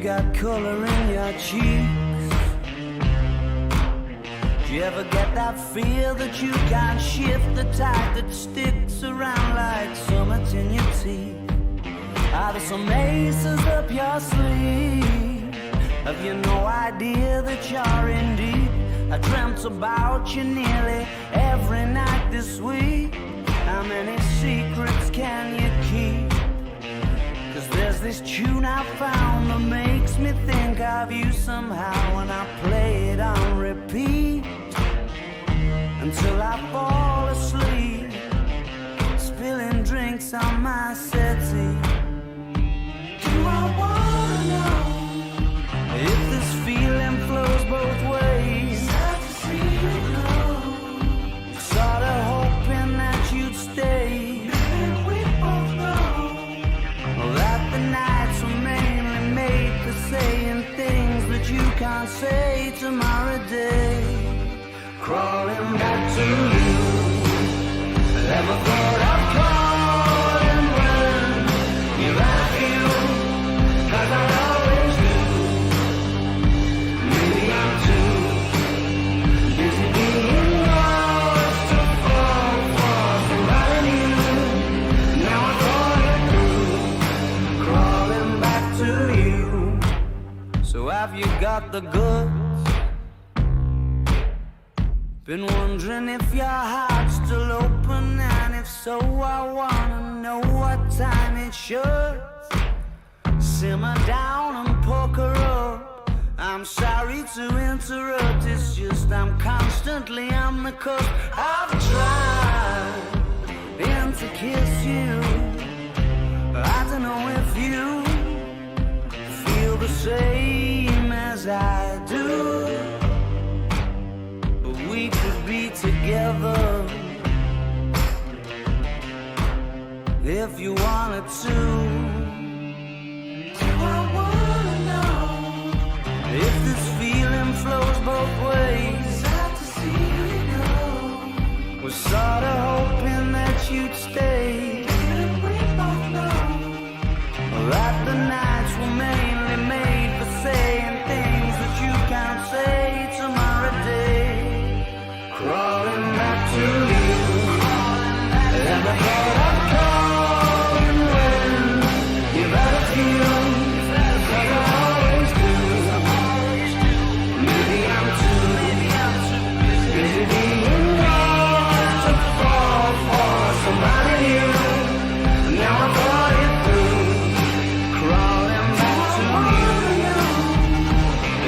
got color in your cheeks? Do you ever get that feel that you can't shift, the tide that sticks around like summits in your teeth? Are there some aces up your sleeve? Have you no idea that you're in deep? I dreamt about you nearly every night this week. How many secrets can you keep? Cause there's this tune I found that makes me think of you somehow, and I play it on repeat until I fall asleep, spilling drinks on my settee. Do I wanna know if this feeling flows both ways? Sad to see you go, sorta hoping that you'd stay. And we both know that the nights were mainly made for saying things that you can't say tomorrow day. Crawling back to you, never thought I'd calling when you're at you, cause I always do. Maybe I'm too busy being lost to fall for somebody new. Now I thought it through, crawling back to you. So have you got the goods? Been wondering if your heart's still open, and if so, I wanna know what time it should. Simmer down and poker up. I'm sorry to interrupt, it's just I'm constantly on the cusp. I've tried and to kiss you. I don't know if you feel the same as I do. We could be together if you wanted to. Do I wanna know if this feeling flows both ways? Sad to see you go. Was sorta hoping that you'd stay. And we both know that the nights were mainly made for saying things that you can't say tomorrow day. Crawling back to you, and I thought I'd call when you've had a few, like I always do. Maybe I'm too busy being lost to fall for somebody new. Now I thought it through, crawling back to you.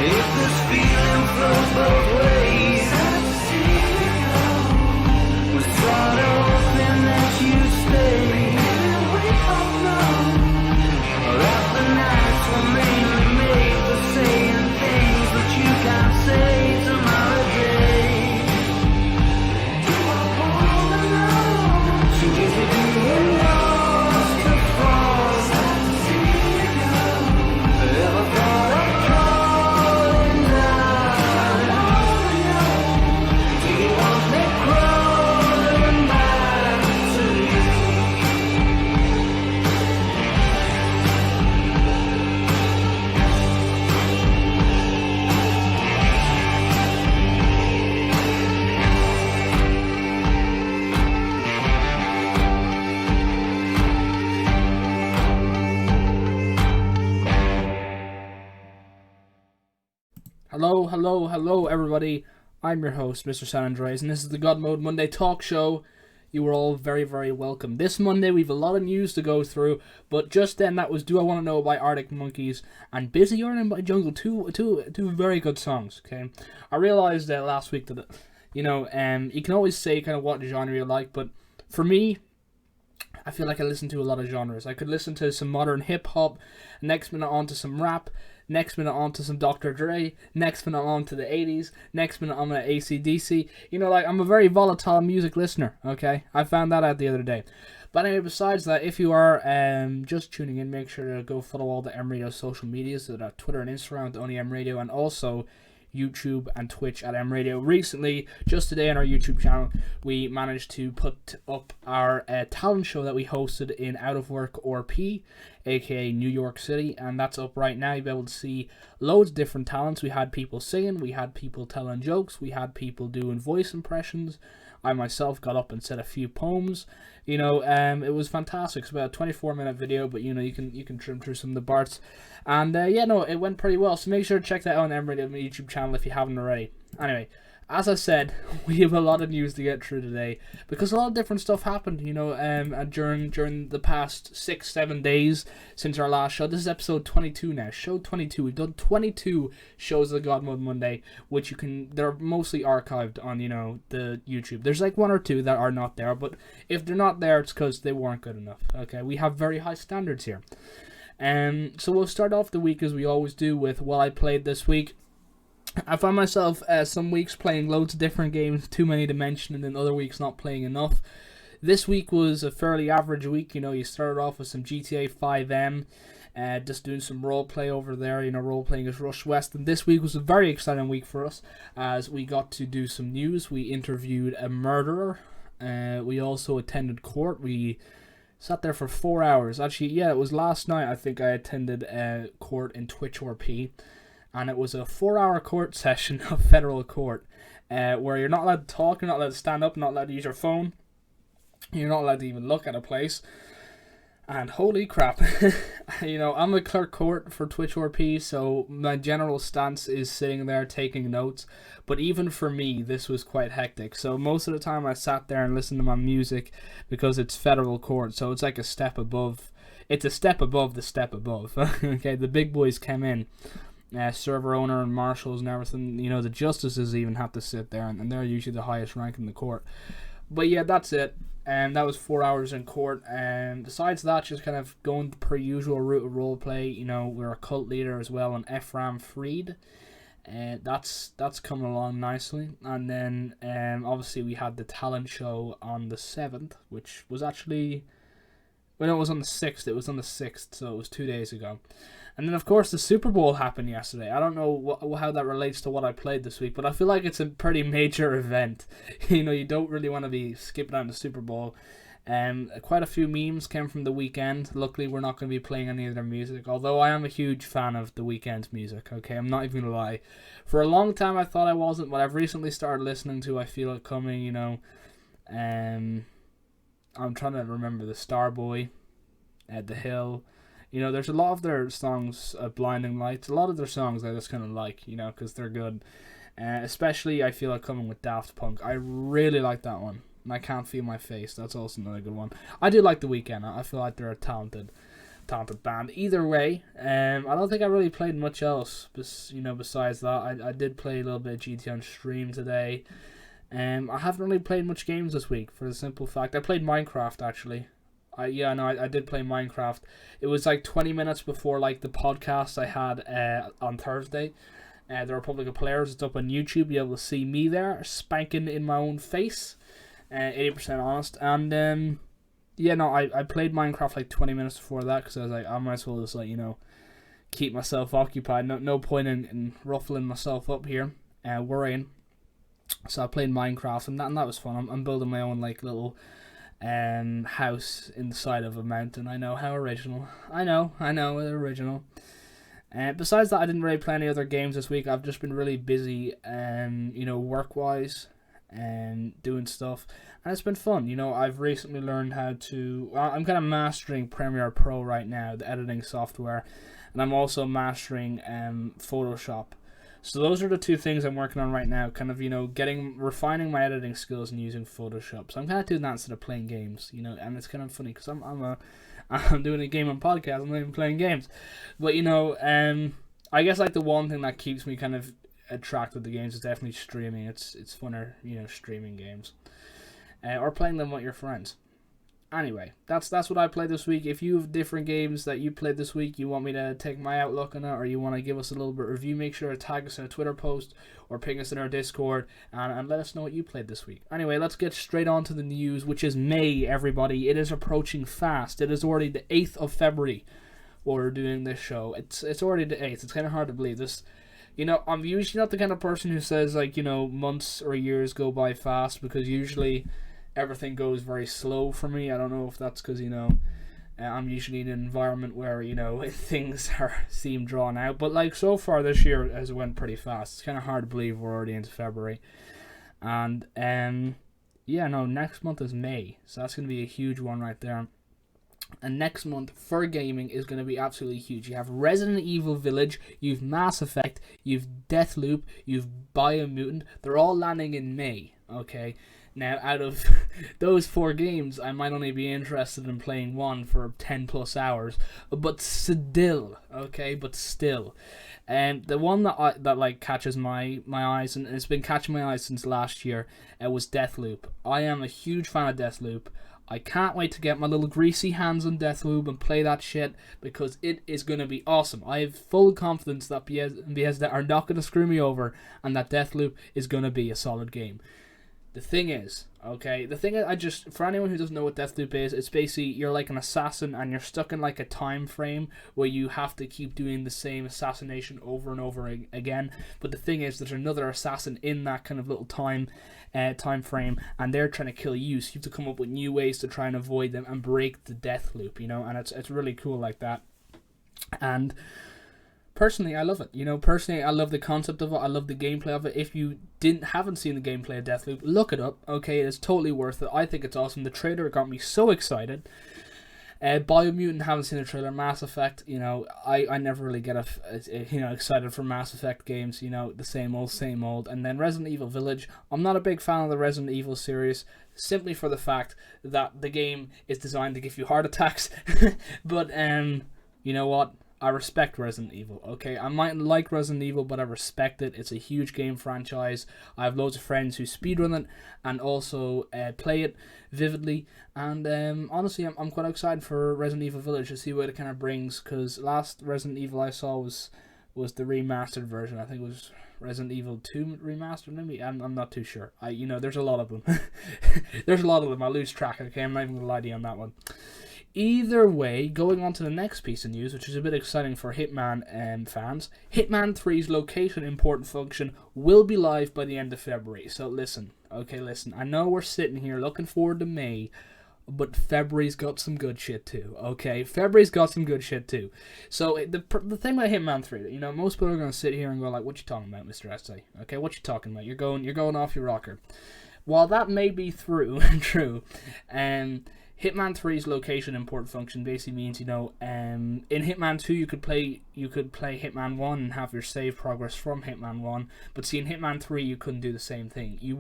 If this feeling flows both ways, thought hoping that you'd stay. And we both know that the nights were mainly made for saying things that you can't say tomorrow day. Do I wanna know? Too busy being lost to fall. Sad to see you go. Ever thought of calling down? Do you want me cry? Hello, everybody. I'm your host, Mr. San Andreas, and this is the God Mode Monday talk show. You are all very, very welcome. This Monday, we have a lot of news to go through, but just then, that was Do I Want to Know by Arctic Monkeys and Busy Yearning by Jungle, two very good songs, okay? I realized last week that, you can always say kind of what genre you like, but for me, I feel like I listen to a lot of genres. I could listen to some modern hip-hop, next minute on to some rap, next minute on to some Dr. Dre, next minute on to the 80s, next minute on to AC/DC. I'm a very volatile music listener, okay? I found that out the other day. But anyway, besides that, if you are just tuning in, make sure to go follow all the Mradio social medias, that are Twitter and Instagram, the only Mradio, and also YouTube and Twitch at Mradio. Recently, just today on our YouTube channel, we managed to put up our talent show that we hosted in Out of Work RP, aka New York City, and that's up right now. You'll be able to see loads of different talents. We had people singing, we had people telling jokes, we had people doing voice impressions. I myself got up and said a few poems. It was fantastic. It's about a 24-minute video, but you can trim through some of the parts. And it went pretty well. So make sure to check that out on the YouTube channel if you haven't already. Anyway, as I said, we have a lot of news to get through today because a lot of different stuff happened, during the past 6-7 days since our last show. This is episode 22 now, show 22. We've done 22 shows of the God Mode Monday, which they're mostly archived on, the YouTube. There's like one or two that are not there, but if they're not there, it's because they weren't good enough. Okay, we have very high standards here. So we'll start off the week as we always do with what I played this week. I find myself some weeks playing loads of different games, too many to mention, and then other weeks not playing enough. This week was a fairly average week. You started off with some GTA 5M, just doing some roleplay over there, role-playing as Rush West. And this week was a very exciting week for us, as we got to do some news. We interviewed a murderer. We also attended court. We sat there for 4 hours. Actually, it was last night, I think I attended court in Twitch RP. And it was a 4-hour court session of federal court, where you're not allowed to talk, you're not allowed to stand up, not allowed to use your phone, you're not allowed to even look at a place. And holy crap, I'm a clerk court for Twitch RP, so my general stance is sitting there taking notes. But even for me, this was quite hectic. So most of the time I sat there and listened to my music because it's federal court, so it's like a step above. It's a step above the step above. Okay, the big boys came in. Server owner and marshals and everything, the justices even have to sit there, and they're usually the highest rank in the court. But yeah, that's it. And that was 4 hours in court. And besides that, just kind of going the per usual route of roleplay. We're a cult leader as well on Ephraim Freed. That's coming along nicely. And then obviously we had the talent show on the 7th, which was actually, it was on the 6th. It was on the 6th, so it was 2 days ago. And then, of course, the Super Bowl happened yesterday. I don't know how that relates to what I played this week, but I feel like it's a pretty major event. You don't really want to be skipping on the Super Bowl. Quite a few memes came from The Weeknd. Luckily, we're not going to be playing any of their music, although I am a huge fan of The Weeknd's music, okay? I'm not even going to lie. For a long time, I thought I wasn't, but I've recently started listening to I Feel It Coming, I'm trying to remember the Starboy, The Hill. There's a lot of their songs, Blinding Lights, a lot of their songs I just kind of like, because they're good. Especially I Feel Like Coming with Daft Punk. I really like that one. And I Can't Feel My Face, that's also another good one. I do like The Weeknd. I feel like they're a talented band. Either way, I don't think I really played much else, besides that. I did play a little bit of GT on stream today. I haven't really played much games this week, for the simple fact. I played Minecraft, actually. I did play Minecraft. It was like 20 minutes before the podcast I had on Thursday. The Republic of Players. It's up on YouTube. You'll be able to see me there spanking in my own face. 80% honest. And I played Minecraft like 20 minutes before that because I was like, I might as well just keep myself occupied. No point in ruffling myself up here, worrying. So I played Minecraft and that was fun. I'm building my own little house inside of a mountain. I know, how original. I know, original. Besides that, I didn't really play any other games this week. I've just been really busy, work-wise, and doing stuff, and it's been fun. I've recently learned how to. I'm kind of mastering Premiere Pro right now, the editing software, and I'm also mastering Photoshop. So those are the two things I'm working on right now, kind of, refining my editing skills and using Photoshop. So I'm kind of doing that instead of playing games, and it's kind of funny because I'm doing a game on podcast, I'm not even playing games. But, I guess the one thing that keeps me kind of attracted to games is definitely streaming. It's funner, streaming games. Or playing them with your friends. Anyway, that's what I played this week. If you have different games that you played this week, you want me to take my outlook on it, or you want to give us a little bit of review, make sure to tag us in a Twitter post or ping us in our Discord and let us know what you played this week. Anyway, let's get straight on to the news, which is May, everybody. It is approaching fast. It is already the 8th of February while we're doing this show. It's already the 8th. It's kind of hard to believe. This You know, I'm usually not the kind of person who says, like, you know, months or years go by fast, because usually everything goes very slow for me. I don't know if that's because, you know, I'm usually in an environment where, you know, things seem drawn out. But, like, so far this year has went pretty fast. It's kind of hard to believe we're already into February. And, yeah, no, next month is May. So that's going to be a huge one right there. And next month for gaming is going to be absolutely huge. You have Resident Evil Village, you've Mass Effect, you've Deathloop, you've Biomutant. They're all landing in May, okay? Now, out of those 4 games, I might only be interested in playing one for 10 plus hours, but still, okay, but still. And the one that catches my eyes, and it's been catching my eyes since last year, was Deathloop. I am a huge fan of Deathloop. I can't wait to get my little greasy hands on Deathloop and play that shit, because it is going to be awesome. I have full confidence that Bethesda are not going to screw me over, and that Deathloop is going to be a solid game. The thing is, for anyone who doesn't know what Deathloop is, it's basically you're like an assassin and you're stuck in like a time frame where you have to keep doing the same assassination over and over again. But the thing is, there's another assassin in that kind of little time frame, and they're trying to kill you. So you have to come up with new ways to try and avoid them and break the death loop, you know. And it's really cool like that. And personally, I love it. You know, personally, I love the concept of it. I love the gameplay of it. If you haven't seen the gameplay of Deathloop, look it up. Okay, it's totally worth it. I think it's awesome. The trailer got me so excited. Biomutant, haven't seen the trailer. Mass Effect, you know, I never really get excited for Mass Effect games. You know, the same old. And then Resident Evil Village. I'm not a big fan of the Resident Evil series, simply for the fact that the game is designed to give you heart attacks. But you know what? I respect Resident Evil, okay? I mightn't like Resident Evil, but I respect it. It's a huge game franchise. I have loads of friends who speedrun it and also play it vividly. And honestly, I'm quite excited for Resident Evil Village to see what it kind of brings, because last Resident Evil I saw was the remastered version. I think it was Resident Evil 2 remastered, maybe? I'm not too sure. There's a lot of them. There's a lot of them. I lose track, okay? I'm not even going to lie to you on that one. Either way, going on to the next piece of news, which is a bit exciting for Hitman fans. Hitman 3's location import function will be live by the end of February. So listen. I know we're sitting here looking forward to May, but February's got some good shit too, okay? February's got some good shit too. So the thing about Hitman 3, you know, most people are going to sit here and go like, what you talking about, Mr. S.A.? Okay, what you talking about? You're going off your rocker. While that may be true, Hitman 3's location import function basically means, you know, in Hitman 2 you could play Hitman 1 and have your save progress from Hitman 1, but see, in Hitman 3 you couldn't do the same thing. You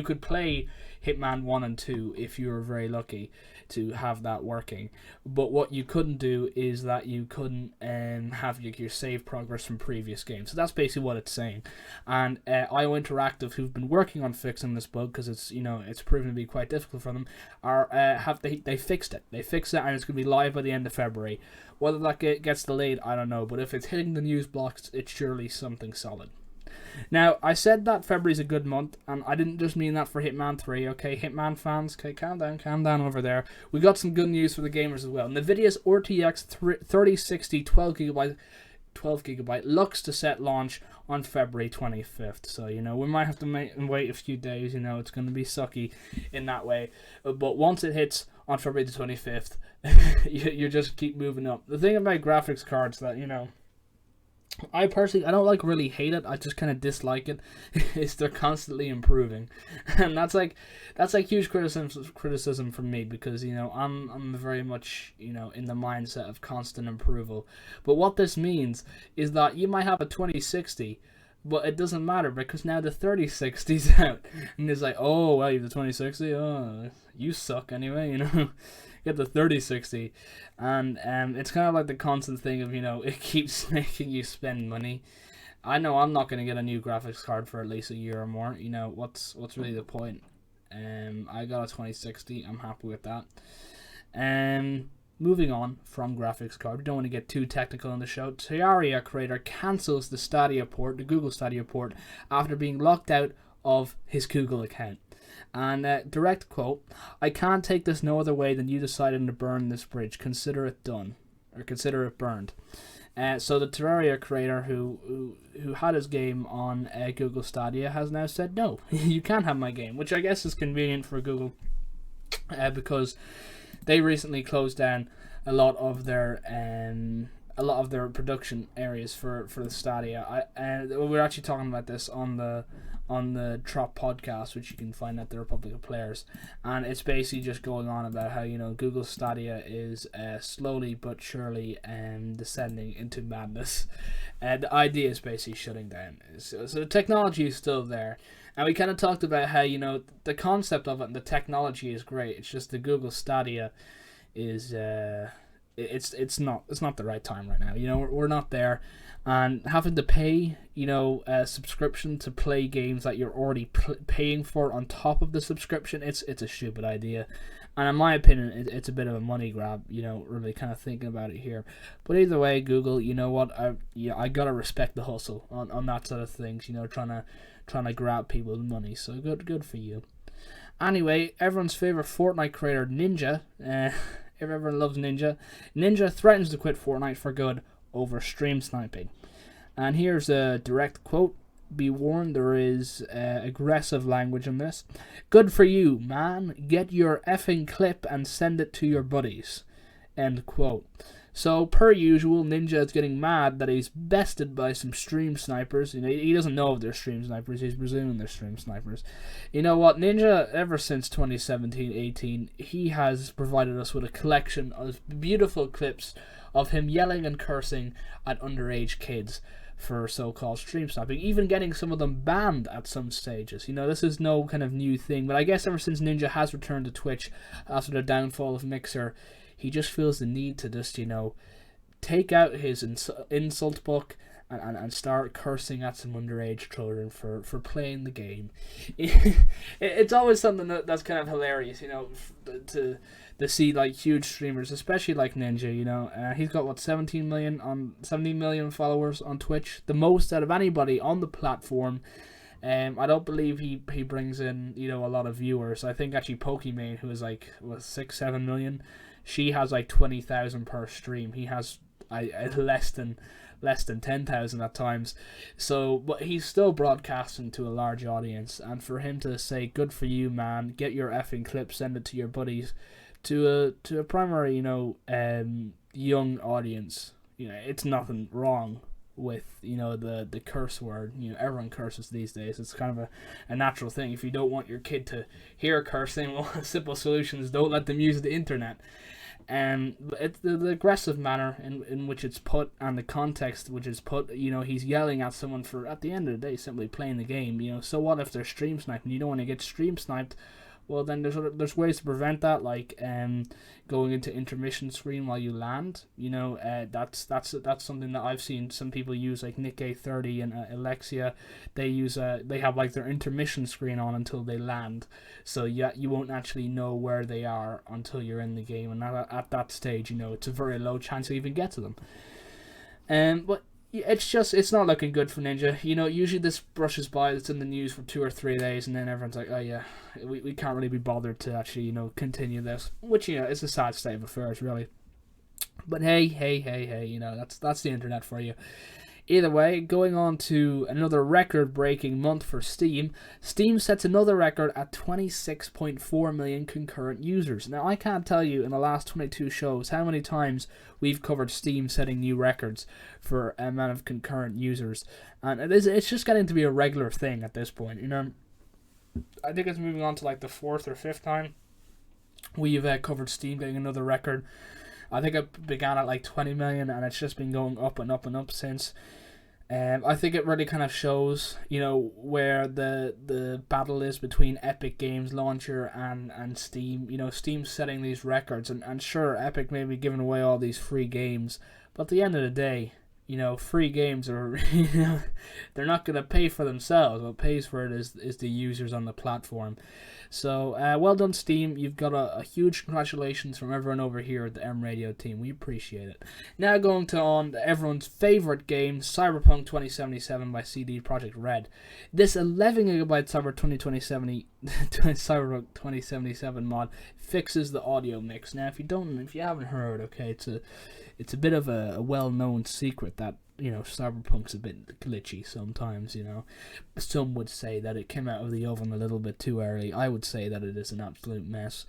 could play Hitman 1 and 2 if you were very lucky to have that working, but what you couldn't do is that you couldn't have your save progress from previous games. So that's basically what it's saying. And IO Interactive, who've been working on fixing this bug, because it's proven to be quite difficult for them, they fixed it. They fixed it, and it's going to be live by the end of February. Whether that gets delayed, I don't know, but if it's hitting the news blocks, it's surely something solid. Now, I said that February's a good month, and I didn't just mean that for Hitman 3, okay? Hitman fans, okay, calm down over there. We got some good news for the gamers as well. NVIDIA's RTX 3060 12GB looks to set launch on February 25th. So, you know, we might have to wait a few days, you know, it's going to be sucky in that way. But once it hits on February the 25th, you just keep moving up. The thing about graphics cards that, you know, I don't like really hate it. I just kind of dislike it. Is they're constantly improving, and that's like huge criticism from me, because, you know, I'm very much, you know, in the mindset of constant approval. But what this means is that you might have a 2060, but it doesn't matter, because now the 3060's out, and it's like, oh well, you have the 2060. Oh, you suck anyway, you know. Get the 3060, and it's kind of like the constant thing of, you know, it keeps making you spend money. I know I'm not going to get a new graphics card for at least a year or more. You know, what's really the point? I got a 2060. I'm happy with that. Moving on from graphics card, we don't want to get too technical on the show. Terraria creator cancels the Google Stadia port, after being locked out of his Google account. And direct quote, "I can't take this no other way than you deciding to burn this bridge. Consider it done." Or consider it burned. So the Terraria creator who had his game on Google Stadia has now said no, you can't have my game, which I guess is convenient for Google, because they recently closed down a lot of their production areas for the Stadia. We're actually talking about this on the Trop podcast, which you can find at the Republic of Players, and it's basically just going on about how Google Stadia is slowly but surely descending into madness. The idea is basically shutting down. So the technology is still there, and we kind of talked about how the concept of it and the technology is great. It's just the Google Stadia is it's not the right time right now. We're not there, and having to pay a subscription to play games that you're already paying for on top of the subscription, it's a stupid idea, and in my opinion it's a bit of a money grab. Really kind of thinking about it here, but either way, Google, what, I gotta respect the hustle on that sort of things. Trying to grab people's money, so good for you. Anyway, everyone's favorite Fortnite creator Ninja, everyone loves Ninja threatens to quit Fortnite for good over stream sniping. And here's a direct quote. Be warned, there is aggressive language in this. Good for you, man. Get your effing clip and send it to your buddies. End quote. So, per usual, Ninja is getting mad that he's bested by some stream snipers. He doesn't know if they're stream snipers. He's presuming they're stream snipers. You know what? Ninja, ever since 2017-18, he has provided us with a collection of beautiful clips of him yelling and cursing at underage kids for so-called stream sniping, even getting some of them banned at some stages. This is no kind of new thing, but I guess ever since Ninja has returned to Twitch after the downfall of Mixer, he just feels the need to just, take out his insult book and start cursing at some underage children for playing the game. It's always something that's kind of hilarious, to see like huge streamers, especially like Ninja. He's got 17 million followers on Twitch, the most out of anybody on the platform. I don't believe he brings in a lot of viewers. I think actually Pokimane, who is like 6-7 million, she has like 20,000 per stream. He has less than 10,000 at times. So, but he's still broadcasting to a large audience, and for him to say "good for you, man, get your effing clip, send it to your buddies," to a primary young audience, it's nothing wrong with the curse word. Everyone curses these days. It's kind of a natural thing. If you don't want your kid to hear cursing, well, simple solutions: don't let them use the internet. It's the aggressive manner in which it's put, and the context which is put. He's yelling at someone for, at the end of the day, simply playing the game. So what if they're stream sniping? You don't want to get stream sniped. Well, then there's ways to prevent that, like going into intermission screen while you land. That's something that I've seen some people use, like Nick A30 and Alexia. They have like their intermission screen on until they land, so you won't actually know where they are until you're in the game, and at that stage, it's a very low chance you even get to them. But it's not looking good for Ninja. Usually this brushes by, it's in the news for 2 or 3 days, and then everyone's like, oh yeah, we can't really be bothered to actually, continue this, which, is a sad state of affairs, really. But hey, that's the internet for you. Either way, going on to another record-breaking month for Steam. Steam sets another record at 26.4 million concurrent users. Now, I can't tell you in the last 22 shows how many times we've covered Steam setting new records for amount of concurrent users, and it's just getting to be a regular thing at this point. I think it's moving on to like the 4th or 5th time we've covered Steam getting another record. I think it began at like 20 million, and it's just been going up and up and up since. I think it really kind of shows, where the battle is between Epic Games Launcher and Steam. Steam's setting these records, and sure, Epic may be giving away all these free games, but at the end of the day, free games are, they're not going to pay for themselves. What pays for it is the users on the platform. So, well done, Steam. You've got a huge congratulations from everyone over here at the Mradio team. We appreciate it. Now going on to everyone's favourite game, Cyberpunk 2077 by CD Projekt Red. This 11GB Cyberpunk 2077 mod fixes the audio mix. Now, if you haven't heard, okay, it's a bit of a well-known secret that, Cyberpunk's a bit glitchy sometimes, Some would say that it came out of the oven a little bit too early. I would say that it is an absolute mess.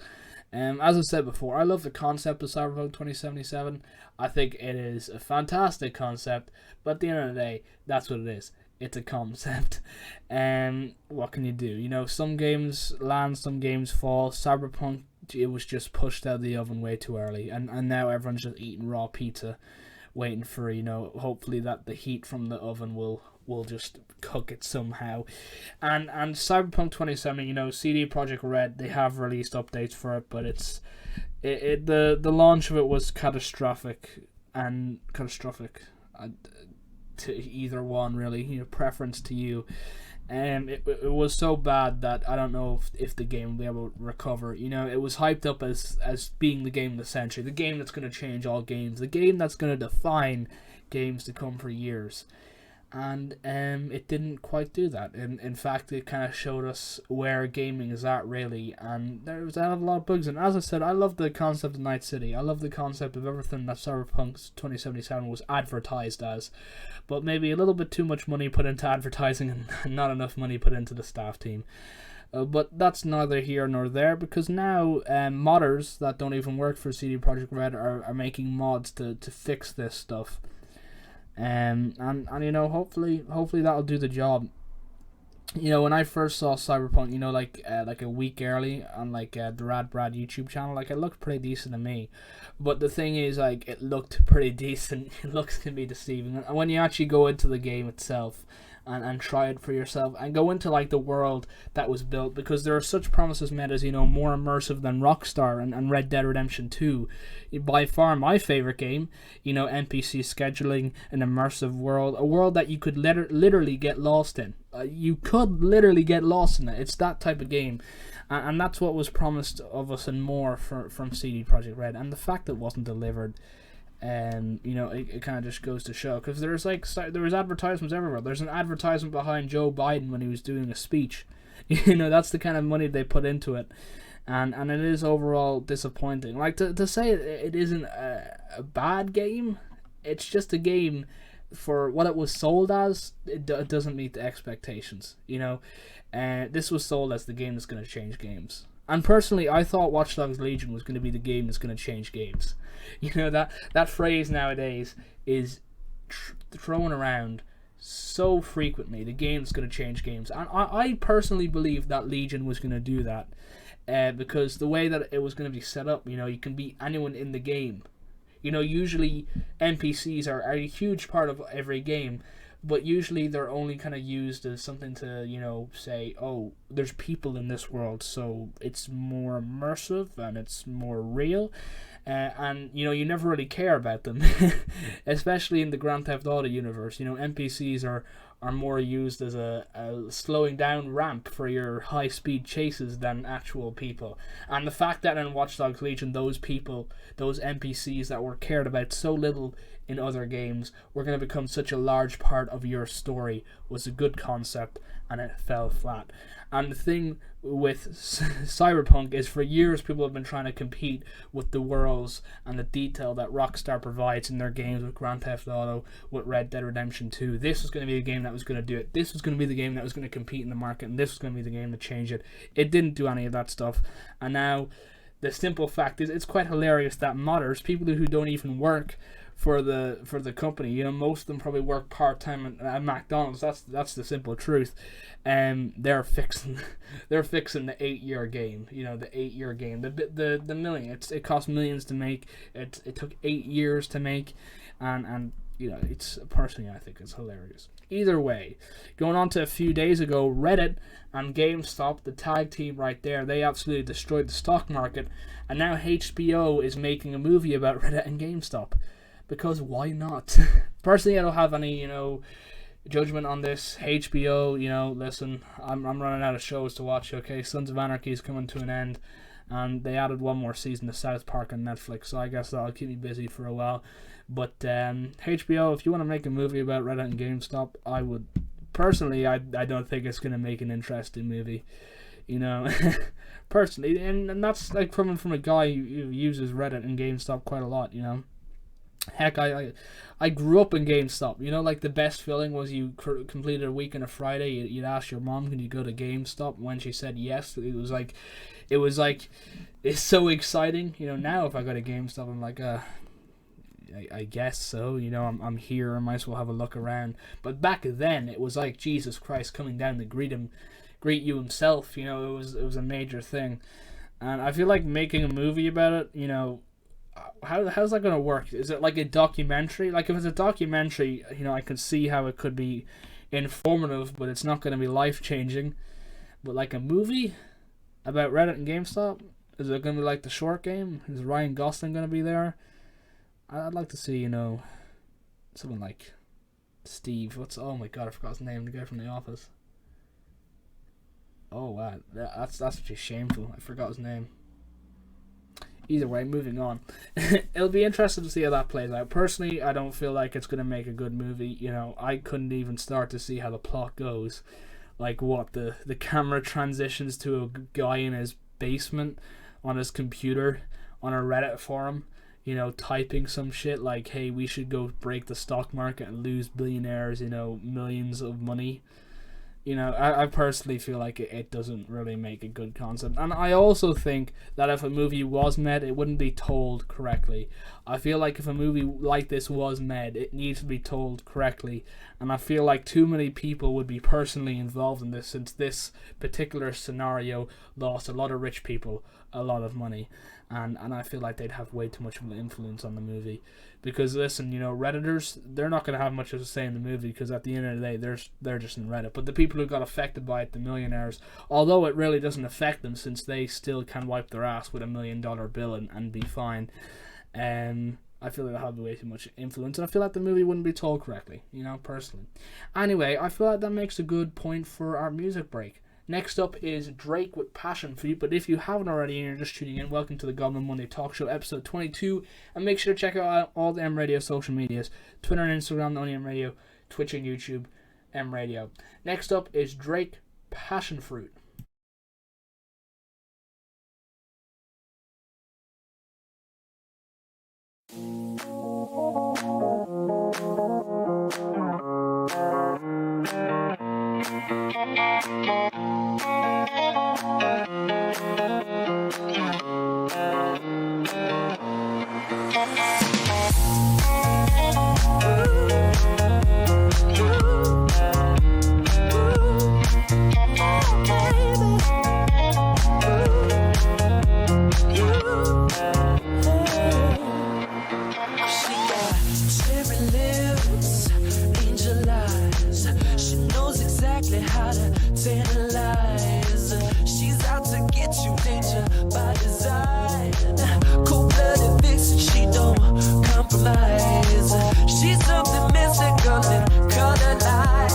As I said before, I love the concept of Cyberpunk 2077. I think it is a fantastic concept, but at the end of the day, that's what it is. It's a concept. What can you do? Some games land, some games fall. Cyberpunk, it was just pushed out of the oven way too early, and now everyone's just eating raw pizza, waiting for, hopefully that the heat from the oven will just cook it somehow. And Cyberpunk 2070, CD Projekt Red, they have released updates for it, but the launch of it was catastrophic to either one, really, preference to you. It was so bad that I don't know if the game will be able to recover. It was hyped up as being the game of the century, the game that's going to change all games, the game that's going to define games to come for years. And it didn't quite do that. In fact, it kind of showed us where gaming is at, really. And there was a lot of bugs. And as I said, I love the concept of Night City. I love the concept of everything that Cyberpunk 2077 was advertised as. But maybe a little bit too much money put into advertising and not enough money put into the staff team. But that's neither here nor there, because now modders that don't even work for CD Projekt Red are making mods to fix this stuff. And hopefully that'll do the job. When I first saw Cyberpunk, like a week early on the Rad Brad YouTube channel, it looked pretty decent to me. But the thing is, it looked pretty decent. Looks can be deceiving. And when you actually go into the game itself and try it for yourself and go into the world that was built, because there are such promises made as more immersive than Rockstar and Red Dead Redemption 2, by far my favorite game. NPC scheduling, an immersive world, a world that you could literally get lost in. You could literally get lost in it. It's that type of game, and that's what was promised of us and more from CD Projekt Red. And the fact that it wasn't delivered, it kind of just goes to show, because there was advertisements everywhere. There's an advertisement behind Joe Biden when he was doing a speech. That's the kind of money they put into it, and it is overall disappointing. To say it isn't a bad game, it's just a game for what it was sold as. It doesn't meet the expectations. This was sold as the game that's going to change games. And personally, I thought Watch Dogs Legion was going to be the game that's going to change games. That phrase nowadays is thrown around so frequently. The game that's going to change games. And I personally believe that Legion was going to do that. Because the way that it was going to be set up, you can beat anyone in the game. Usually NPCs are a huge part of every game, but usually they're only kind of used as something to, say, oh, there's people in this world, so it's more immersive and it's more real. And you never really care about them, especially in the Grand Theft Auto universe. NPCs are more used as a slowing down ramp for your high speed chases than actual people. And the fact that in Watch Dogs Legion, those people, those NPCs that were cared about so little in other games, were going to become such a large part of your story, was a good concept, and it fell flat. And the thing with Cyberpunk is, for years people have been trying to compete with the worlds and the detail that Rockstar provides in their games, with Grand Theft Auto, with Red Dead Redemption 2. This was going to be the game that was going to do it. This was going to be the game that was going to compete in the market, and this was going to be the game to change it. It didn't do any of that stuff. And now the simple fact is, it's quite hilarious that modders, people who don't even work for the company, most of them probably work part-time at McDonald's. That's the simple truth. They're fixing the 8-year game. The 8-year game, the million. It cost millions to make. It took 8 years to make, and it's, personally, I think it's hilarious. Either way, going on to a few days ago, Reddit and GameStop, the tag team right there, they absolutely destroyed the stock market, and now HBO is making a movie about Reddit and GameStop. Because why not? Personally, I don't have any, judgment on this. HBO, you know, listen, I'm running out of shows to watch, okay? Sons of Anarchy is coming to an end, and they added one more season to South Park on Netflix, so I guess that'll keep me busy for a while. But HBO, if you want to make a movie about Reddit and GameStop, I would personally, I don't think it's going to make an interesting movie, you know. Personally, and that's like from a guy who uses Reddit and GameStop quite a lot, you know. Heck, I grew up in GameStop. You know, like the best feeling was you completed a week on a Friday. You'd ask your mom, "Can you go to GameStop?" When she said yes, it was like, it's so exciting. You know, now if I go to GameStop, I'm like, I guess so. You know, I'm here. I might as well have a look around. But back then, it was like Jesus Christ coming down to greet you himself. You know, it was a major thing, and I feel like making a movie about it. You know. How's that going to work? Is it like a documentary? Like, if it's a documentary, you know, I can see how it could be informative, but it's not going to be life-changing. But like a movie about Reddit and GameStop, is it going to be like The Short Game? Is Ryan Gosling going to be there? I'd like to see, you know, someone like Steve. Oh my god, I forgot his name. The guy from The Office. Oh wow, that's actually shameful. I forgot his name. Either way, moving on. It'll be interesting to see how that plays out. Personally, I don't feel like it's going to make a good movie. You know, I couldn't even start to see how the plot goes. Like, what, the camera transitions to a guy in his basement on his computer on a Reddit forum, you know, typing some shit like, hey, we should go break the stock market and lose billionaires, you know, millions of money. You know, I personally feel like it doesn't really make a good concept. And I also think that if a movie was made, it wouldn't be told correctly. I feel like if a movie like this was made, it needs to be told correctly. And I feel like too many people would be personally involved in this, since this particular scenario lost a lot of rich people a lot of money. And I feel like they'd have way too much of an influence on the movie. Because listen, you know, Redditors, they're not going to have much of a say in the movie, because at the end of the day, they're just in Reddit. But the people who got affected by it, the millionaires, although it really doesn't affect them, since they still can wipe their ass with $1 million bill and be fine, I feel like they have way too much influence, and I feel like the movie wouldn't be told correctly, you know, personally. Anyway, I feel like that makes a good point for our music break. Next up is Drake with Passion for You, but if you haven't already and you're just tuning in, welcome to the Goblin Monday Talk Show, episode 22, and make sure to check out all the Mradio social medias, Twitter and Instagram, the only Mradio, Twitch and YouTube, Mradio. Next up is Drake, Passion Fruit. She's out to get you, danger by design. Cold-blooded vixen, she don't compromise. She's something mystical in color lights.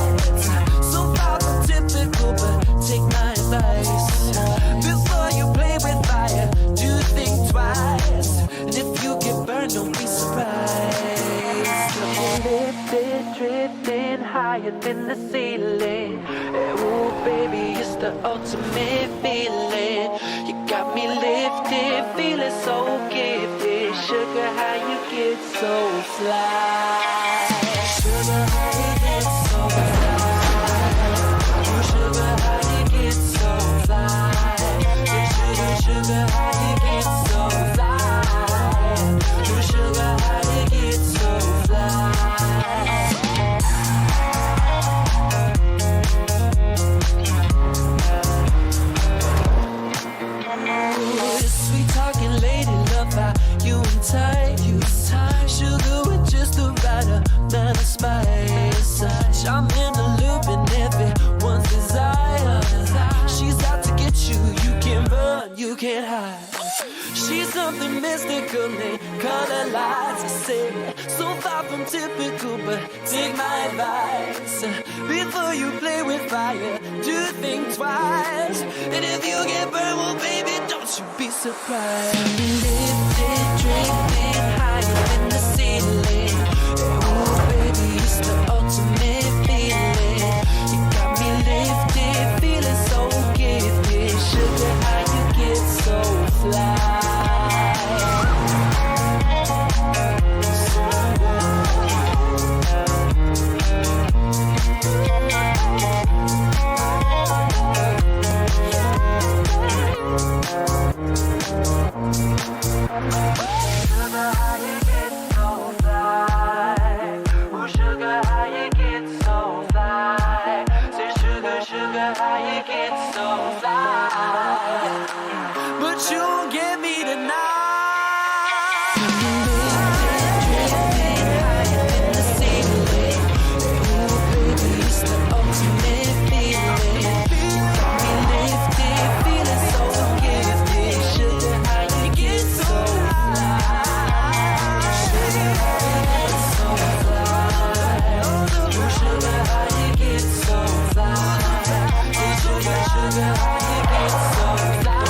So far from typical, but take my advice. Before you play with fire, do think twice. And if you get burned, don't be surprised. Lifted, drifting higher than the ceiling. Ooh, baby, it's the ultimate feeling. You got me lifted, feeling so gifted. Sugar, how you get so fly? Sugar, how you get so fly? Ooh, sugar, how you get so fly? Sugar, how you get so fly? Ooh, sugar, how you get so fly? Sweet talking lady, love how you entice. Sugar with just the right amount of spice. Charm in the loop and everyone's desire. She's out to get you, you can't run, you can't hide. She's something mystically, color lights I say, so far from typical, but take my advice. Before you play with fire, do think twice. And if you get burned, well baby, don't you be surprised. Lifted, drifting higher than the ceiling. Oh baby, it's the ultimate feeling. You got me lifted, feeling so gifted. Sugar, how you get so fly? But you won't get me tonight. Sugar, how you get so fly?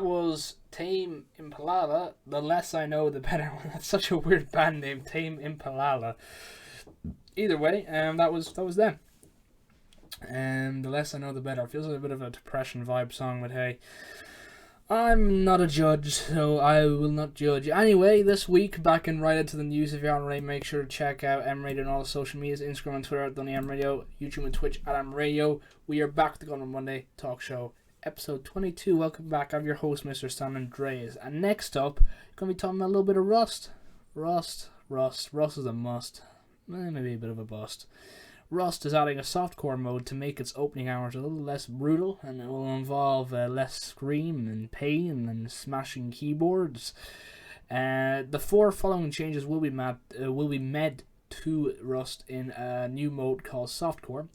that was Tame Impala. The less I know, the better. That's such a weird band name, Tame Impala. Either way, that was them. The less I know, the better. It feels like a bit of a depression vibe song, but hey, I'm not a judge, so I will not judge. Anyway, this week, back in right into the news. If you haven't already, make sure to check out Mradio on all the social medias, Instagram and Twitter at Mradio, YouTube and Twitch at Mradio. We are back to go on Monday Talk Show, episode 22. Welcome back. I'm your host, Mr. San Andreas. And next up, I'm going to be talking about a little bit of Rust. Rust is a must. Maybe a bit of a bust. Rust is adding a softcore mode to make its opening hours a little less brutal, and it will involve less scream and pain and smashing keyboards. The 4 following changes will be made to Rust in a new mode called Softcore.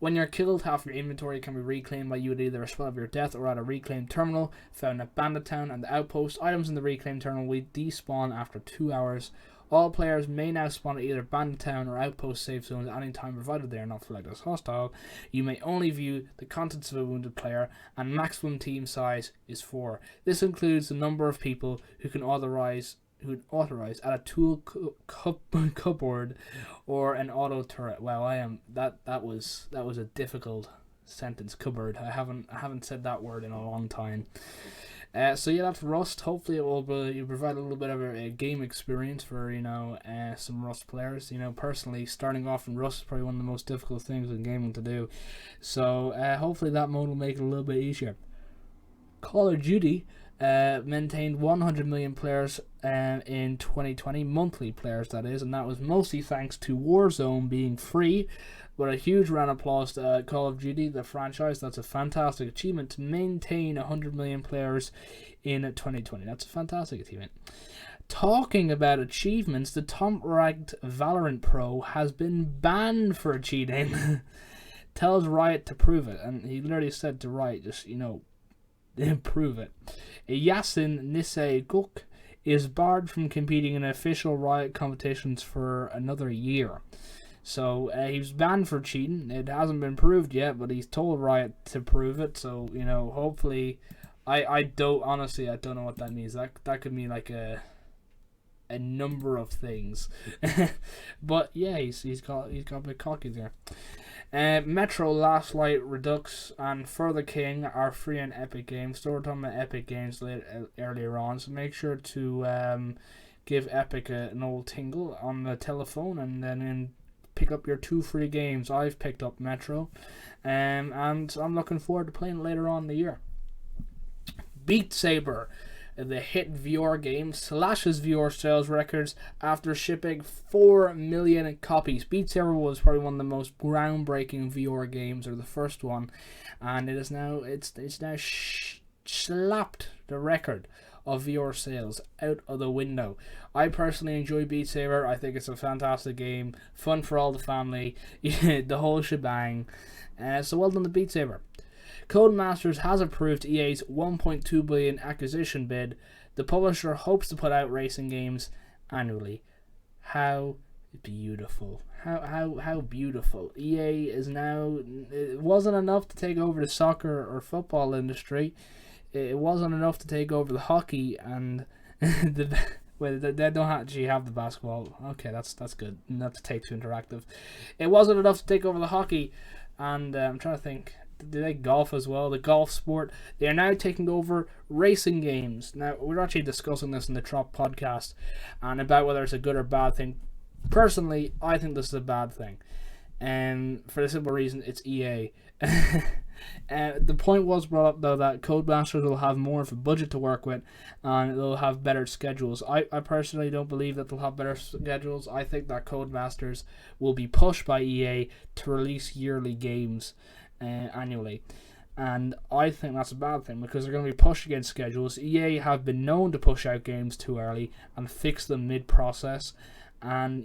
When you're killed, half your inventory can be reclaimed by you at either a spell of your death or at a reclaimed terminal found at Bandit Town and the Outpost. Items in the reclaimed terminal will despawn after 2 hours. All players may now spawn at either Bandit Town or Outpost safe zones at any time, provided they are not flagged as hostile. You may only view the contents of a wounded player, and maximum team size is 4. This includes the number of people who can authorize at a tool cupboard or an auto turret. Wow, that was a difficult sentence. Cupboard. I haven't said that word in a long time. So yeah, that's Rust. Hopefully it will provide a little bit of a game experience for some Rust players. Personally, starting off in Rust is probably one of the most difficult things in gaming to do. So hopefully that mode will make it a little bit easier. Call of Duty maintained 100 million players in 2020, monthly players that is, and that was mostly thanks to Warzone being free. But a huge round of applause to Call of Duty, the franchise. That's a fantastic achievement to maintain 100 million players in 2020. That's a fantastic achievement. Talking about achievements, the top-ranked Valorant Pro has been banned for cheating. Tells Riot to prove it, and he literally said to Riot, just, prove it. Yasin Niseguk is barred from competing in official Riot competitions for another year. So he was banned for cheating. It hasn't been proved yet, but he's told Riot to prove it. So hopefully, I don't know what that means. That could mean like a number of things. But yeah, he's got a bit cocky there. Metro, Last Light, Redux, and Further King are free on Epic Games. So we're talking about Epic Games earlier on. So make sure to give Epic an old tingle on the telephone, and then pick up your 2 free games. I've picked up Metro, and I'm looking forward to playing it later on in the year. Beat Saber, the hit VR game, slashes VR sales records after shipping 4 million copies. Beat Saber was probably one of the most groundbreaking VR games, or the first one, and it's now slapped the record of VR sales out of the window. I personally enjoy Beat Saber. I think it's a fantastic game, fun for all the family, the whole shebang. So well done to Beat Saber. Codemasters has approved EA's 1.2 billion acquisition bid. The publisher hopes to put out racing games annually. How beautiful. How beautiful. EA is now... It wasn't enough to take over the soccer or football industry. It wasn't enough to take over the hockey and they don't actually have the basketball. Okay, that's good. That's Take-Two Interactive. It wasn't enough to take over the hockey, and I'm trying to think. Do they golf as well? The golf sport. They are now taking over racing games. Now we're actually discussing this in the Trop podcast, and about whether it's a good or bad thing. Personally, I think this is a bad thing, and for the simple reason it's EA. The point was brought up though that Codemasters will have more of a budget to work with, and they'll have better schedules. I personally don't believe that they'll have better schedules. I think that Codemasters will be pushed by EA to release yearly games annually, and I think that's a bad thing because they're going to be pushed against schedules. EA have been known to push out games too early and fix them mid-process, and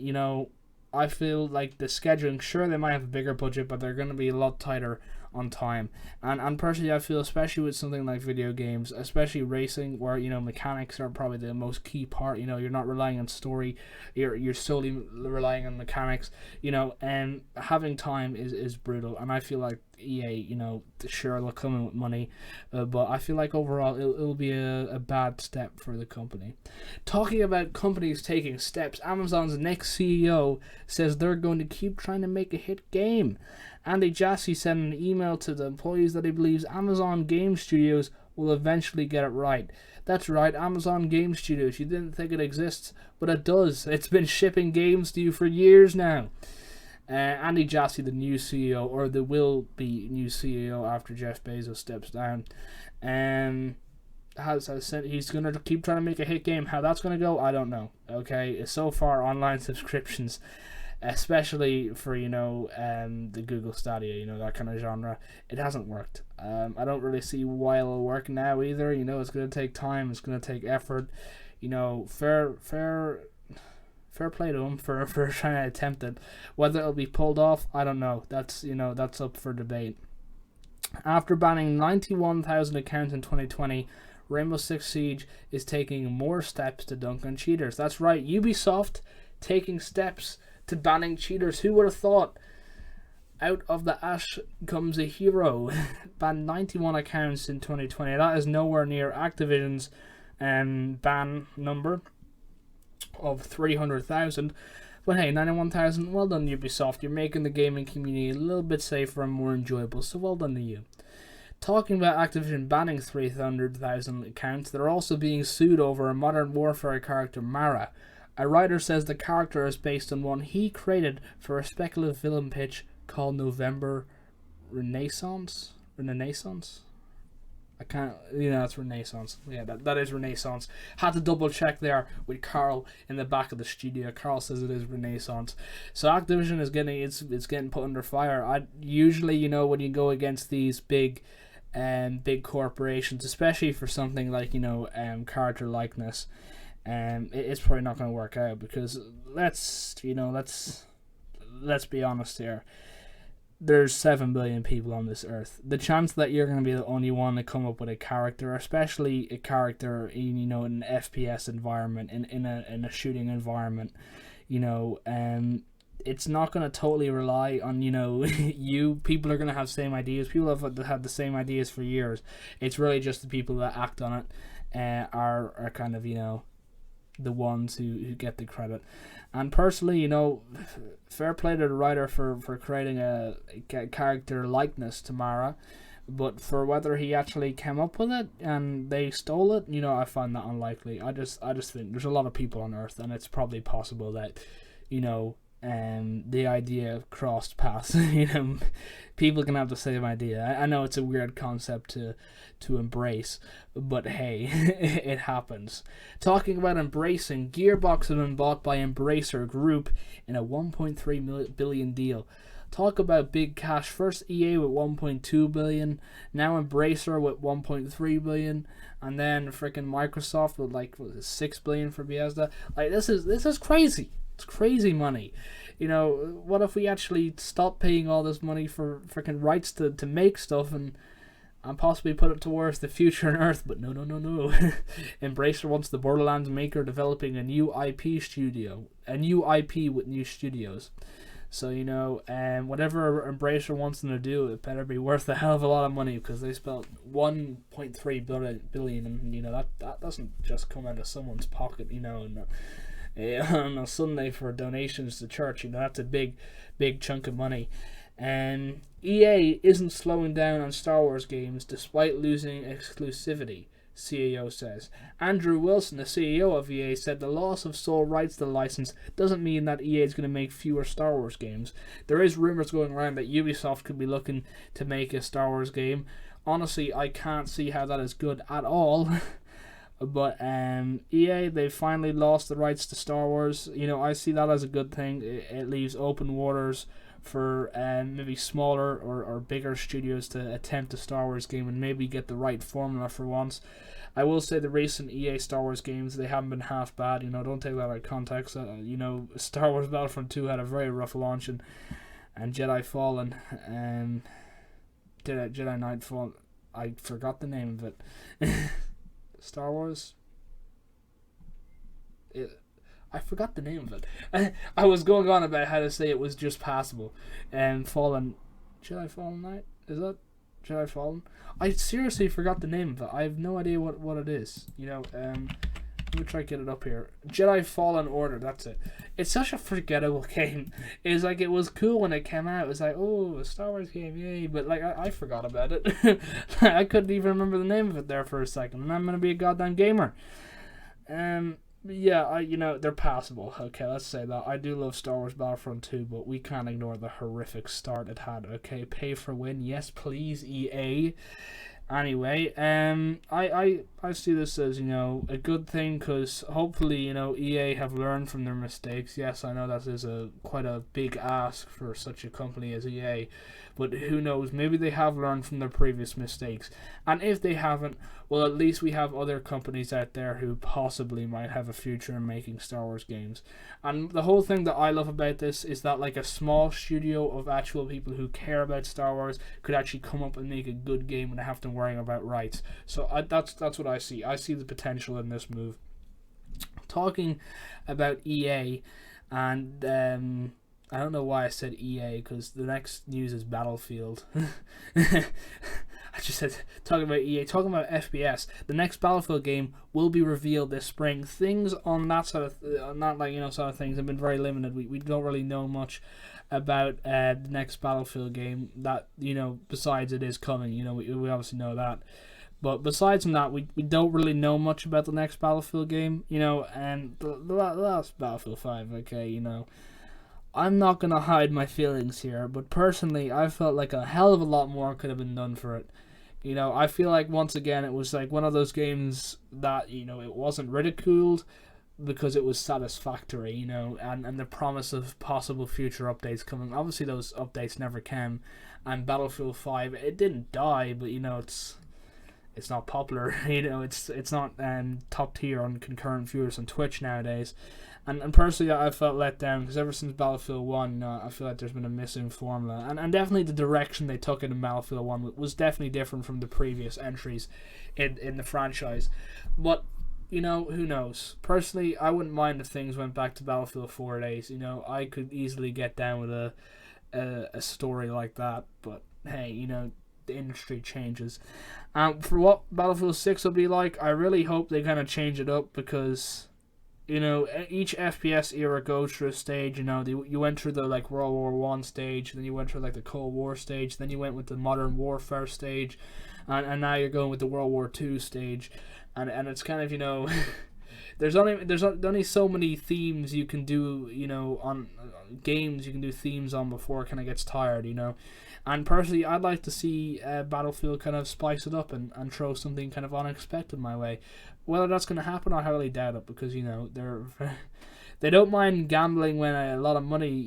I feel like the scheduling, sure, they might have a bigger budget, but they're going to be a lot tighter on time. And personally, I feel, especially with something like video games, especially racing, where, you know, mechanics are probably the most key part. You know, you're not relying on story, you're solely relying on mechanics. You know, and having time is brutal. And I feel like EA, you know, sure, they'll come in with money, but I feel like overall it'll be a bad step for the company. Talking about companies taking steps, Amazon's next CEO says they're going to keep trying to make a hit game. Andy Jassy sent an email to the employees that he believes Amazon Game Studios will eventually get it right. That's right, Amazon Game Studios. You didn't think it exists, but it does. It's been shipping games to you for years now. Andy Jassy, the new CEO, or the will-be new CEO after Jeff Bezos steps down, has said he's going to keep trying to make a hit game. How that's going to go, I don't know. Okay, so far, online subscriptions, especially for, you know, the Google Stadia, you know, that kind of genre, it hasn't worked. I don't really see why it'll work now either. You know, it's going to take time, it's going to take effort. You know, fair play to him for trying to attempt it. Whether it'll be pulled off, I don't know. That's, you know, that's up for debate. After banning 91,000 accounts in 2020, Rainbow Six Siege is taking more steps to dunk on cheaters. That's right, Ubisoft taking steps to banning cheaters. Who would have thought? Out of the ash comes a hero. Banned 91 accounts in 2020. That is nowhere near Activision's ban number of 300,000. But hey, 91,000, well done Ubisoft. You're making the gaming community a little bit safer and more enjoyable, so well done to you. Talking about Activision banning 300,000 accounts, they're also being sued over a Modern Warfare character, Mara. A writer says the character is based on one he created for a speculative villain pitch called November Renaissance? I can't, you know, it's Renaissance. Yeah, that is Renaissance. Had to double check there with Carl in the back of the studio. Carl says it is Renaissance. So Activision is getting, it's getting put under fire. I usually, you know, when you go against these big corporations, especially for something like, you know, character likeness, it's probably not going to work out, because let's be honest here. There's 7 billion people on this earth. The chance that you're going to be the only one to come up with a character, especially a character in, you know, an FPS environment, in a shooting environment, you know, it's not going to totally rely on, you know, people are going to have same ideas. People have had the same ideas for years. It's really just the people that act on it are kind of, you know, the ones who get the credit. And personally, you know, fair play to the writer for creating a character likeness to Mara, but for whether he actually came up with it and they stole it, you know, I find that unlikely. I just think there's a lot of people on Earth, and it's probably possible that, you know, the idea crossed paths. You know, people can have the same idea. I know it's a weird concept to embrace, but hey, it happens. Talking about embracing, Gearbox has been bought by Embracer Group in a $1.3 billion deal. Talk about big cash. First EA with $1.2 billion, now Embracer with $1.3 billion, and then freaking Microsoft with like $6 billion for Bethesda. Like, this is crazy. It's crazy money. You know, what if we actually stop paying all this money for freaking rights to make stuff and possibly put it towards the future on Earth? But no. Embracer wants the Borderlands maker developing a new IP studio, a new IP with new studios. So, you know, whatever Embracer wants them to do, it better be worth a hell of a lot of money, because they spent $1.3 billion, and, you know, that doesn't just come out of someone's pocket, you know, and on a Sunday for donations to church. You know, that's a big chunk of money. And EA isn't slowing down on Star Wars games despite losing exclusivity, CEO says. Andrew Wilson, the CEO of EA, said the loss of sole rights to the license doesn't mean that EA is going to make fewer Star Wars games. There is rumors going around that Ubisoft could be looking to make a Star Wars game. Honestly, I can't see how that is good at all. But EA, they finally lost the rights to Star Wars. You know, I see that as a good thing. It leaves open waters for maybe smaller or bigger studios to attempt a Star Wars game and maybe get the right formula for once. I will say the recent EA Star Wars games, they haven't been half bad. You know, don't take that out of context. You know, Star Wars Battlefront 2 had a very rough launch, and Jedi Fallen Jedi Nightfall. I forgot the name of it. Star Wars. I forgot the name of it. I was going on about how to say it was just passable. Fallen. Jedi Fallen Knight? Is that Jedi Fallen? I seriously forgot the name of it. I have no idea what it is. Let me try to get it up here. Jedi Fallen Order, that's it. It's such a forgettable game. It's like, it was cool when it came out. It was like, oh, a Star Wars game, yay. But like, I forgot about it. I couldn't even remember the name of it there for a second. And I'm going to be a goddamn gamer. Yeah, they're passable. Okay, let's say that. I do love Star Wars Battlefront 2, but we can't ignore the horrific start it had. Okay, pay for win. Yes, please, EA. Anyway, I see this as, a good thing, because hopefully, EA have learned from their mistakes. Yes, I know that is quite a big ask for such a company as EA, but who knows, maybe they have learned from their previous mistakes. And if they haven't, well, at least we have other companies out there who possibly might have a future in making Star Wars games. And the whole thing that I love about this is that, like, a small studio of actual people who care about Star Wars could actually come up and make a good game without having to worry about rights. So that's what I see. I see the potential in this move. Talking about EA, and I don't know why I said EA, because the next news is Battlefield. I just said, talking about EA, talking about FPS. The next Battlefield game will be revealed this spring. Things on that sort of, sort of things have been very limited. We don't really know much about the next Battlefield game that, besides it is coming. We obviously know that. But besides from that, we don't really know much about the next Battlefield game, and the last Battlefield 5, okay, I'm not going to hide my feelings here, but personally, I felt like a hell of a lot more could have been done for it. I feel like, once again, it was like one of those games that, it wasn't ridiculed because it was satisfactory, and the promise of possible future updates coming. Obviously, those updates never came, and Battlefield 5, it didn't die, but, it's not popular, it's not top tier on concurrent viewers on Twitch nowadays. And personally, I felt let down, because ever since Battlefield 1, I feel like there's been a missing formula. And definitely the direction they took it in Battlefield 1 was definitely different from the previous entries in the franchise. But, who knows? Personally, I wouldn't mind if things went back to Battlefield 4 days. I could easily get down with a story like that. But, hey, the industry changes. For what Battlefield 6 will be like, I really hope they kind of change it up, because each FPS era goes through a stage. You went through the World War One stage, then you went through the Cold War stage, then you went with the Modern Warfare stage, and now you're going with the World War Two stage, and it's kind of there's only so many themes you can do on games you can do themes on before it kind of gets tired. And personally, I'd like to see Battlefield kind of spice it up and throw something kind of unexpected my way. Whether that's going to happen, I highly doubt it, because they don't mind gambling when a lot of money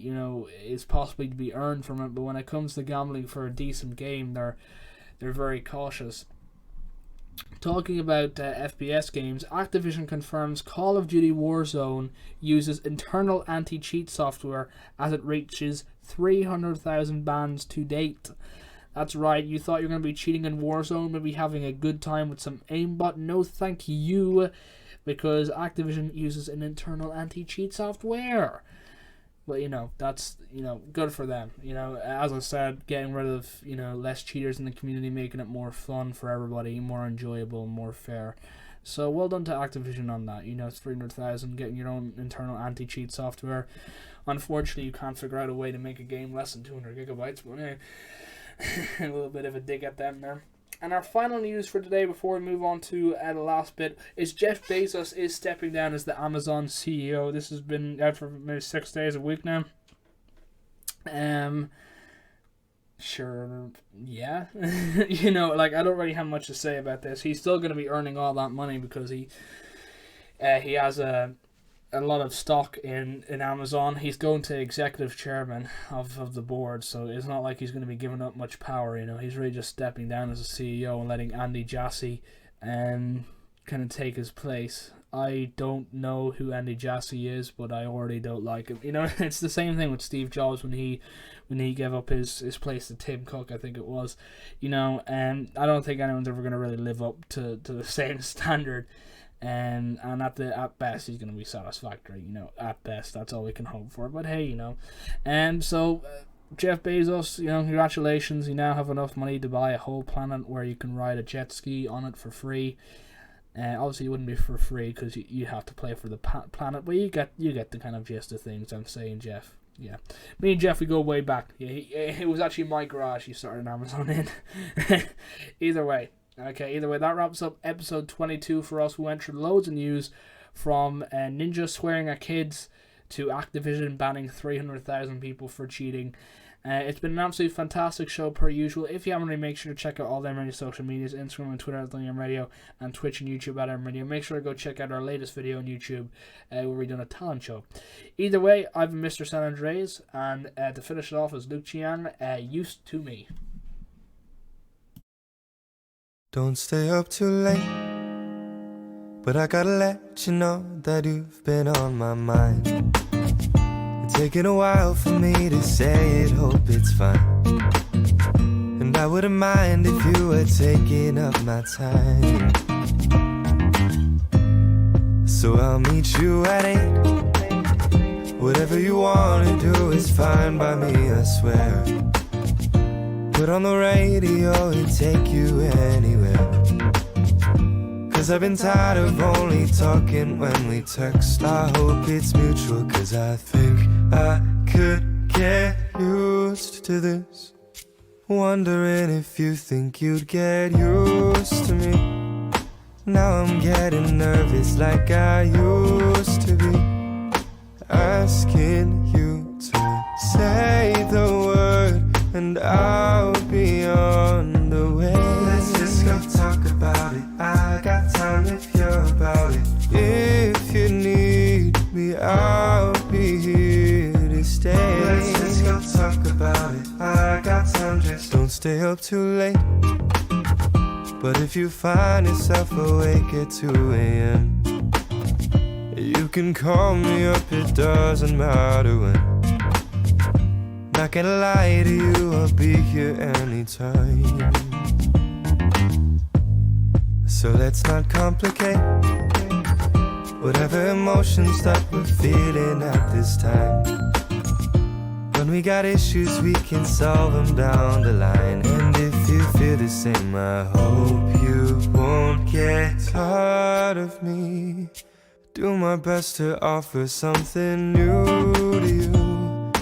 is possibly to be earned from it, but when it comes to gambling for a decent game, they're very cautious. Talking about FPS games, Activision confirms Call of Duty Warzone uses internal anti-cheat software as it reaches 300,000 bans to date. That's right, you thought you were going to be cheating in Warzone, maybe having a good time with some aimbot? No thank you, because Activision uses an internal anti-cheat software. But, that's, good for them. As I said, getting rid of, less cheaters in the community, making it more fun for everybody, more enjoyable, more fair. So, well done to Activision on that. It's 300,000, getting your own internal anti-cheat software. Unfortunately, you can't figure out a way to make a game less than 200 gigabytes, but a little bit of a dig at them there. And our final news for today, before we move on to the last bit, is Jeff Bezos is stepping down as the Amazon CEO. This has been out for maybe 6 days, a week now. Sure, yeah. I don't really have much to say about this. He's still going to be earning all that money, because he has a lot of stock in Amazon. He's going to executive chairman of the board, so it's not like he's going to be giving up much power. He's really just stepping down as a CEO and letting Andy Jassy kind of take his place. I don't know who Andy Jassy is, but I already don't like him. You know, it's the same thing with Steve Jobs when he gave up his place to Tim Cook, I think it was. You know, and I don't think anyone's ever going to really live up to the same standard. And at best he's going to be satisfactory. You know, at best that's all we can hope for. But hey, you know, and so. Jeff Bezos, you know, congratulations. You now have enough money to buy a whole planet where you can ride a jet ski on it for free. Obviously, it wouldn't be for free because you have to pay for the planet, but you get the kind of gist of things I'm saying, Jeff. Yeah, me and Jeff, we go way back. Yeah, it was actually my garage he started Amazon in. Either way, that wraps up episode 22 for us. We went through loads of news from Ninja swearing at kids to Activision banning 300,000 people for cheating. It's been an absolutely fantastic show per usual. If you haven't already, make sure to check out all them Mradio social medias, Instagram and Twitter at Mradio, and Twitch and YouTube at Mradio. Make sure to go check out our latest video on YouTube where we've done a talent show. Either way, I've been Mr. San Andreas, and to finish it off is Luke Chiang, Used to Me. Don't stay up too late, but I gotta let you know that you've been on my mind. It's taken a while for me to say it, hope it's fine. And I wouldn't mind if you were taking up my time. So I'll meet you at 8. Whatever you wanna do is fine by me, I swear. Put on the radio and take you anywhere. 'Cause I've been tired of only talking when we text. I hope it's mutual, 'cause I think I could get used to this. Wondering if you think you'd get used to me. Now I'm getting nervous like I used to be. Asking you to say the word and I'll be on the way. Let's just go talk about it. I got time if you're about it. If you need me, I'll be here to stay. Let's just go talk about it. I got time, just don't stay up too late. But if you find yourself awake at 2 a.m., you can call me up, it doesn't matter when. Not gonna lie to you, I'll be here anytime. So let's not complicate whatever emotions that we're feeling at this time. When we got issues, we can solve them down the line. And if you feel the same, I hope you won't get tired of me. Do my best to offer something new to you.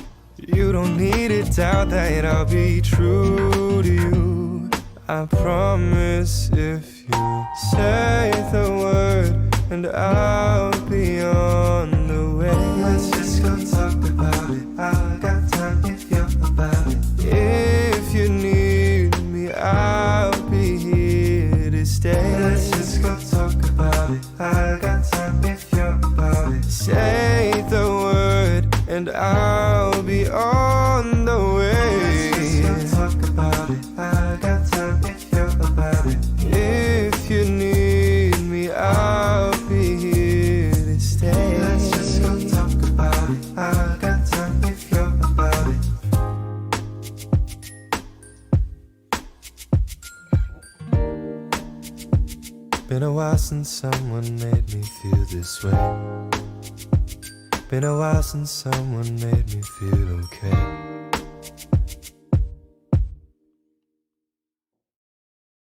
You don't need to doubt that I'll be true to you. I promise if you say the word and I'll be on the way. Let's just go talk about it. I got time if you're about it. If you need me, I'll be here to stay. Let's just go talk about it. I got time if you're about it. Say the word and I'll be on the way. Let's just go talk about it. I got time if you're about it. If you need me, I'll be here to stay. Let's just go talk about it. I got time if you're about it. Been a while since someone made me feel this way. Been a while since someone made me feel okay.